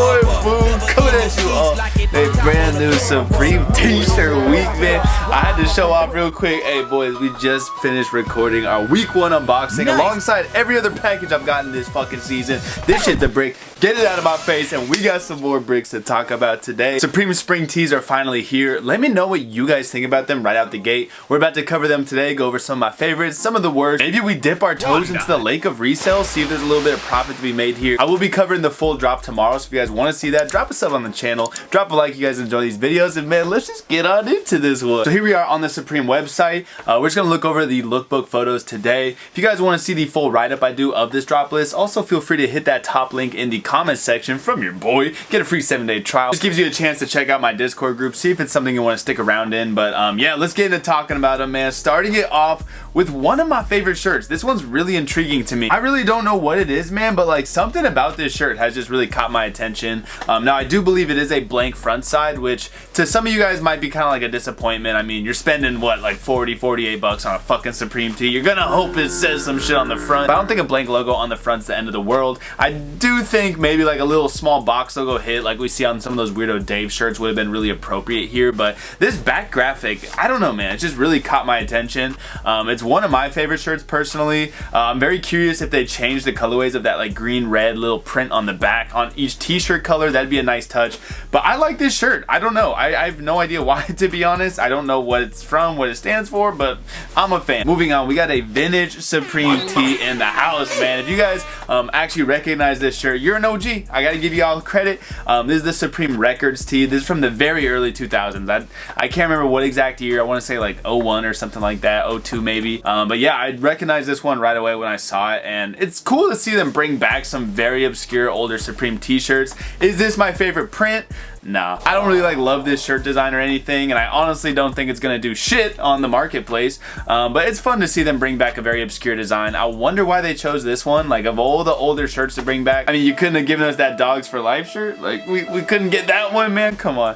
boy Boom coming at you all. A brand new Supreme t-shirt week, man. I had to show off real quick. Hey boys, we just finished recording our week 1 unboxing alongside every other package I've gotten this fucking season. This shit's a brick. Get it out of my face, and we got some more bricks to talk about today. Supreme spring tees are finally here. Let me know what you guys think about them right out the gate. We're about to cover them today, go over some of my favorites, some of the worst. Maybe we dip our toes into the lake of resale, see if there's a little bit of profit to be made here. I will be covering the full drop tomorrow, so if you guys want to see that, drop a sub on the channel, drop a like if you guys enjoy these videos, and man, let's just get on into this one. So here we are on the Supreme website. We're just gonna look over the lookbook photos today. If you guys want to see the full write-up I do of this drop list, also feel free to hit that top link in the comments section from your boy. Get a free 7-day trial. Just gives you a chance to check out my Discord group, see if it's something you want to stick around in. But yeah, let's get into talking about them, man. Starting it off with one of my favorite shirts. This one's really intriguing to me. I really don't know what it is, man, but like something about this shirt has just really caught my attention. Now I do believe it is a blank front side, which to some of you guys might be kind of like a disappointment. I mean, you're spending what, like 40, 48 bucks on a fucking Supreme tee. You're gonna hope it says some shit on the front. But I don't think a blank logo on the front's the end of the world. I do think maybe like a little small box logo hit like we see on some of those Weirdo Dave shirts would have been really appropriate here. But this back graphic, I don't know, man, it just really caught my attention. It's one of my favorite shirts personally. I'm very curious if they change the colorways of that like green red little print on the back on each t-shirt color. That'd be a nice touch. But I like this shirt. I don't know, I have no idea why, to be honest. I don't know what it's from, what it stands for, but I'm a fan. Moving on, we got a vintage Supreme tee in the house, man. If you guys actually recognize this shirt, you're an OG. I gotta give you all credit. This is the Supreme Records tee. This is from the very early 2000s. I can't remember what exact year. I want to say like 01 or something like that, 02 maybe. But yeah, I recognized this one right away when I saw it, and it's cool to see them bring back some very obscure older Supreme t-shirts. Is this my favorite print? Nah, I don't really love this shirt design or anything, and I honestly don't think it's gonna do shit on the marketplace, but it's fun to see them bring back a very obscure design. I wonder why they chose this one. Like, of all the older shirts to bring back, I mean, you couldn't have given us that Dogs for Life shirt. Like, we couldn't get that one, man. Come on.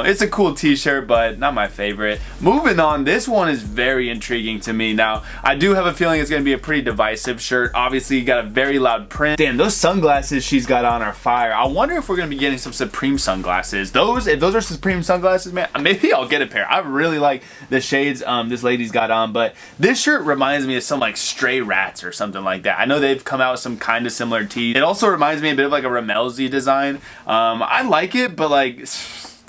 It's a cool t-shirt, but not my favorite. Moving on, this one is very intriguing to me. Now, I do have a feeling it's gonna be a pretty divisive shirt. Obviously, you got a very loud print. Damn, those sunglasses she's got on are fire. I wonder if we're gonna be getting some Supreme sunglasses. If those are Supreme sunglasses, man, maybe I'll get a pair. I really like the shades this lady's got on, but this shirt reminds me of some like Stray Rats or something like that. I know they've come out with some kind of similar tees. It also reminds me a bit of like a Ramelzy design. I like it, but like,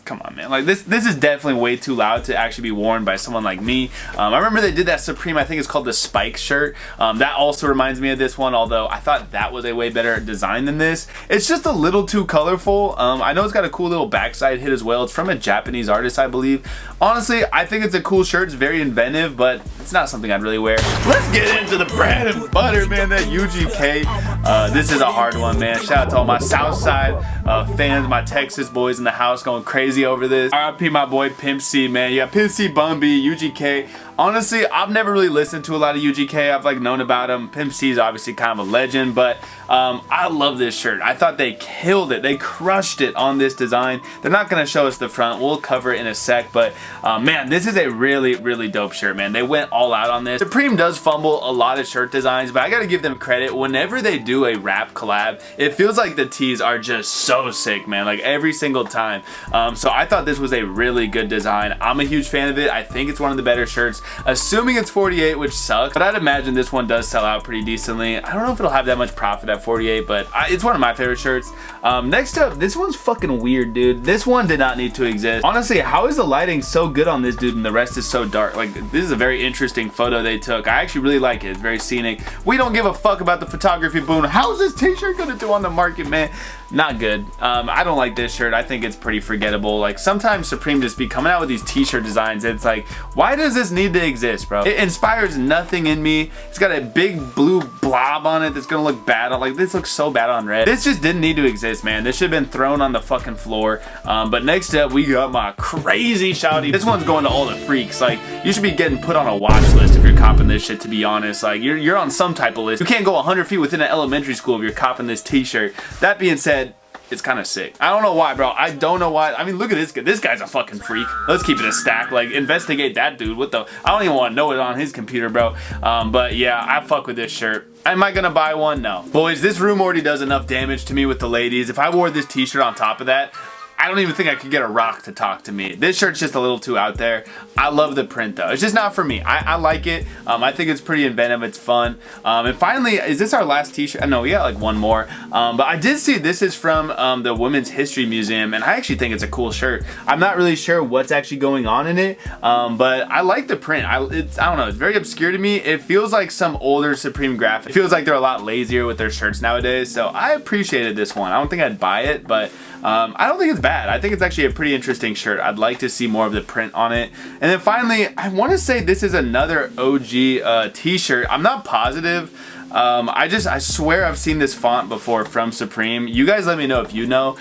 come on, man. Like, this is definitely way too loud to actually be worn by someone like me. I remember they did that Supreme, I think it's called the Spike shirt. That also reminds me of this one, although I thought that was a way better design than this. It's just a little too colorful. I know it's got a cool little backside hit as well. It's from a Japanese artist, I believe. Honestly, I think it's a cool shirt. It's very inventive, but it's not something I'd really wear. Let's get into the bread and butter, man. That UGK. This is a hard one, man. Shout out to all my Southside fans, my Texas boys in the house going crazy over this. RIP my boy Pimp C, man. Yeah, Pimp C, Bun B, UGK. Honestly, I've never really listened to a lot of UGK. I've like known about him. Pimp C is obviously kind of a legend, but I love this shirt. I thought they killed it. They crushed it on this design. They're not gonna show us the front. We'll cover it in a sec, but man, this is a really, really dope shirt, man. They went all out on this. Supreme does fumble a lot of shirt designs, but I gotta give them credit. Whenever they do a rap collab, it feels like the tees are just so sick, man. Like every single time. So I thought this was a really good design. I'm a huge fan of it. I think it's one of the better shirts. Assuming it's 48, which sucks, but I'd imagine this one does sell out pretty decently. I don't know if it'll have that much profit at 48, but it's one of my favorite shirts. Next up, this one's fucking weird, dude. This one did not need to exist. Honestly, how is the lighting so good on this dude and the rest is so dark? Like, this is a very interesting photo they took. I actually really like it. It's very scenic. We don't give a fuck about the photography, Boone. How's this t-shirt gonna do on the market, man? Not good. I don't like this shirt. I think it's pretty forgettable. Like, sometimes Supreme just be coming out with these t-shirt designs. It's like, why does this need to exist, bro? It inspires nothing in me. It's got a big blue blob on it that's gonna look bad on, like, this looks so bad on red. This just didn't need to exist, man. This should have been thrown on the fucking floor. But next up, we got my crazy shouty. This one's going to all the freaks. Like, you should be getting put on a watch list if you're copping this shit, to be honest. Like, you're on some type of list. You can't go 100 feet within an elementary school if you're copping this t-shirt. That being said, it's kind of sick. I don't know why, bro. I don't know why. I mean, look at this guy. This guy's a fucking freak. Let's keep it a stack. Like, investigate that dude. What the? I don't even want to know it on his computer, bro. But yeah, I fuck with this shirt. Am I gonna buy one? No. Boys, this room already does enough damage to me with the ladies. If I wore this t-shirt on top of that, I don't even think I could get a rock to talk to me. This shirt's just a little too out there. I love the print though. It's just not for me. I like it. I think it's pretty inventive. It's fun. And finally, is this our last t-shirt? No, we got like one more. But I did see this is from the Women's History Museum, and I actually think it's a cool shirt. I'm not really sure what's actually going on in it, but I like the print. I don't know. It's very obscure to me. It feels like some older Supreme graphic. It feels like they're a lot lazier with their shirts nowadays. So I appreciated this one. I don't think I'd buy it, but I don't think it's bad. I think it's actually a pretty interesting shirt. I'd like to see more of the print on it. And then finally, I want to say this is another OG t-shirt. I'm not positive. I swear I've seen this font before from Supreme. You guys let me know if you know.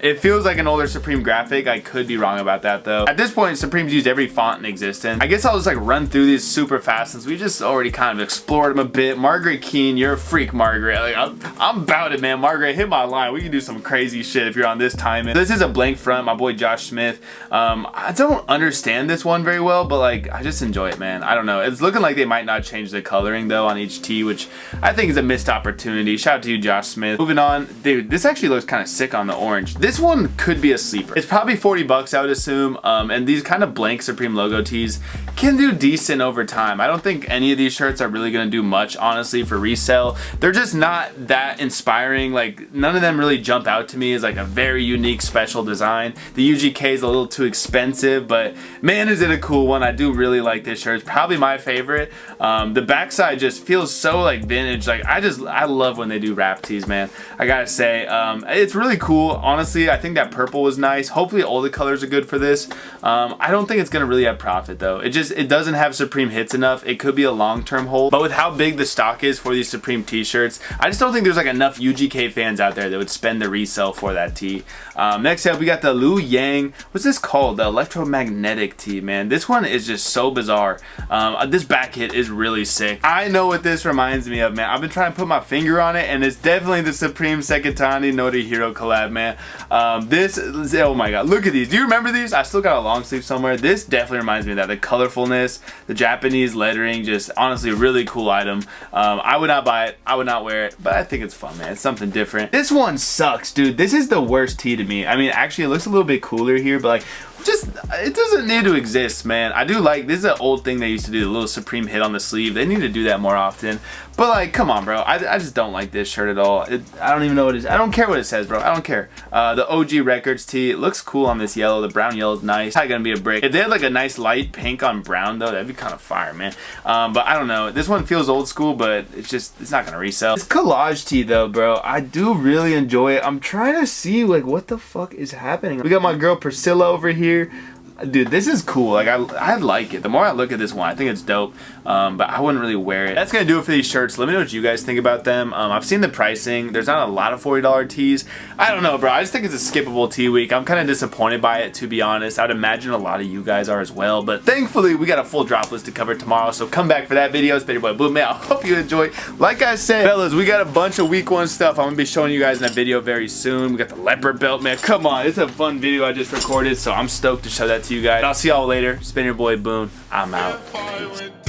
It feels like an older Supreme graphic. I could be wrong about that though. At this point, Supreme's used every font in existence. I guess I'll just like run through these super fast since we just already kind of explored them a bit. Margaret Keane, you're a freak, Margaret. Like, I'm about it, man. Margaret, hit my line. We can do some crazy shit if you're on this timing. This is a blank front, my boy Josh Smith. I don't understand this one very well, but like, I just enjoy it, man. I don't know. It's looking like they might not change the coloring though on each tee, which I think is a missed opportunity. Shout out to you, Josh Smith. Moving on, dude, this actually looks kind of sick on the orange. This one could be a sleeper. It's probably 40 bucks, I would assume. And these kind of blank Supreme logo tees can do decent over time. I don't think any of these shirts are really gonna do much, honestly, for resale. They're just not that inspiring. Like, none of them really jump out to me as like a very unique, special design. The UGK is a little too expensive, but man, is it a cool one. I do really like this shirt. It's probably my favorite. The backside just feels so like vintage. Like, I love when they do wrap tees, man. I gotta say, it's really cool. Honestly, I think that purple was nice. Hopefully all the colors are good for this. I don't think it's gonna really have profit though. It doesn't have Supreme hits enough. It could be a long-term hold, but with how big the stock is for these Supreme t-shirts, I just don't think there's like enough UGK fans out there that would spend the resale for that tee. Next up, we got the Liu Yang. What's this called? The electromagnetic tee, man. This one is just so bizarre. This back hit is really sick. I know what this reminds me of, man. I've been trying to put my finger on it, and it's definitely the Supreme Sekitani Norihiro collab, man. This is, oh my god, look at these. Do you remember these? I still got a long sleeve somewhere. This definitely reminds me of that. The colorfulness, the Japanese lettering, just honestly a really cool item. I would not buy it. I would not wear it, but I think it's fun, man. It's something different. This one sucks, dude. This is the worst tee to me. I mean, actually, it looks a little bit cooler here, but like, just, it doesn't need to exist, man. I do like, this is an old thing they used to do, the little Supreme hit on the sleeve. They need to do that more often. But like, come on, bro. I just don't like this shirt at all. I don't even know what it is. I don't care what it says, bro. I don't care. The OG Records tee, it looks cool on this yellow. The brown yellow is nice. It's probably gonna be a brick. If they had like a nice light pink on brown though, that'd be kind of fire, man. But I don't know. This one feels old school, but it's not gonna resell. This collage tee though, bro, I do really enjoy it. I'm trying to see like what the fuck is happening. We got my girl Priscilla over here. Dude, this is cool. Like, I like it. The more I look at this one, I think it's dope. But I wouldn't really wear it. That's gonna do it for these shirts. Let me know what you guys think about them. I've seen the pricing. There's not a lot of $40 tees. I don't know, bro. I just think it's a skippable tee week. I'm kind of disappointed by it, to be honest. I'd imagine a lot of you guys are as well. But thankfully, we got a full drop list to cover tomorrow. So come back for that video. It's been your boy Boom, man. I hope you enjoyed. Like I said, fellas, we got a bunch of week 1 stuff. I'm gonna be showing you guys in a video very soon. We got the leopard belt, man. Come on, it's a fun video I just recorded, so I'm stoked to show that to you guys. I'll see y'all later. It's been your boy Boone. I'm out. Peace.